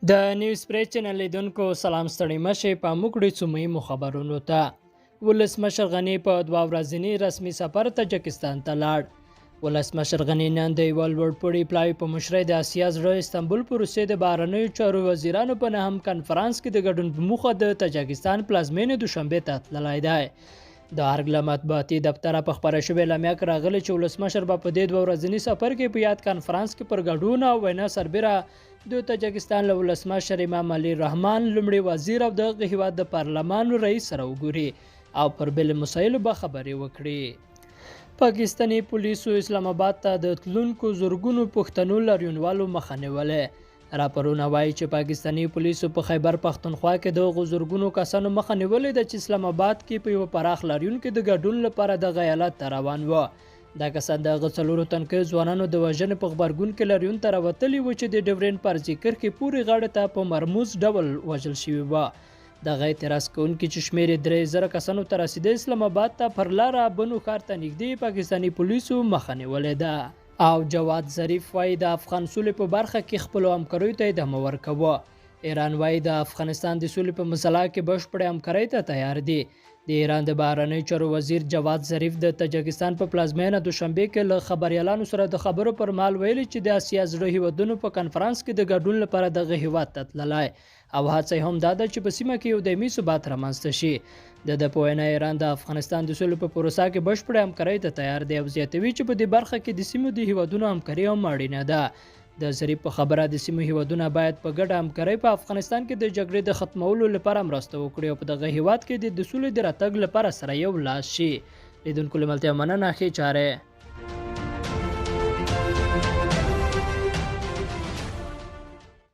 د نیوز پریس چینل لیدونکو سلام ستړي مشه په موږ ډېر څه مهمو خبرونو ته ولسمشر غني په 2 ورځني رسمي سفر تاجکستان ته لاړ. ولسمشر غني نن د یوه لوړپوړي پلاوي په مشرۍ د اسیا زړه استانبول په روسیې د بهرنیو چارو وزیرانو په نهم کنفرانس کې د ګډون په موخه د تاجکستان پلازمینې دوشنبې ته تللی دی. د ارګ له مطبوعاتي دفتره په خپره شوې اعلامیه کې راغلی چې ولسمشر به په دې 2 ورځني سفر کې په یاد کنفرانس کې پر ګډون او وینا سربېره د تاجکستان له ولسمشر امام علي رحمان لومړي وزیر او دغه هیواد د پارلمان رئیس سره وګوري او پر بل مسایلو به خبرې وکړي. پاکستاني پولیسو اسلام آباد ته د تلونکو زرګونو پښتنو لاریونوالو مخه نیولې. راپورونه وایي چې پاکستاني پولیسو په خیبر پښتونخوا کې د غزرګونو کسانو مخه نیولې ده چې اسلام آباد کې په یو پراخ لاریون کې د ګډون لپاره د ایالت ته روان و. دا کسان د څلورو تنکیو ځوانانو د وژنې په غبرګون کې لاریون ته راوتلي وو چې د ډیورین فرضي کرښې پورې غاړې ته په مرموز ډول وژل شوي وه. دغه اعتراض کوونکي چې شمېر یې 3000 کسانو ته رسیده اسلام آباد ته پر لاره بنو ښار ته نږدې پاکستاني پولیسو مخه نیولې ده. او جواد ظریف وایي د افغان سولې په برخه کې خپلو همکاریو ته ادامه ورکوه. ایران وایي د افغانستان د سولې په مسله کې بشپړې همکارۍ ته تیار دی. د ایران د بهرنیو چارو وزیر جواد ظریف د تاجکستان په پلازمینه دوشنبې کې له خبریالانو سره د خبرو پر مهال ویلي چې د اسیا زړه هیوادونو په کنفرانس کې د ګډون لپاره دغه هیواد ته تللی او هڅه هم دا ده چې په سیمه کې یو دایمي ثبات رامنځته شي. د په وینا ایران د افغانستان د سولې په پروسه کې بشپړې همکارۍ ته تیار دی او زیاتوي چې په دې برخه کې د سیمو د هیوادونو همکاري هم اړینه ده. د ظریف په خبره د سیمو هیوادونه باید په ګډه همکارۍ په افغانستان کې د جګړې د ختمولو لپاره مرسته وکړي او په دغه هیواد کې د سولې د راتګ لپاره سره یو لاس شي. لیدونکو له ملتیا مننه، ښې چارې.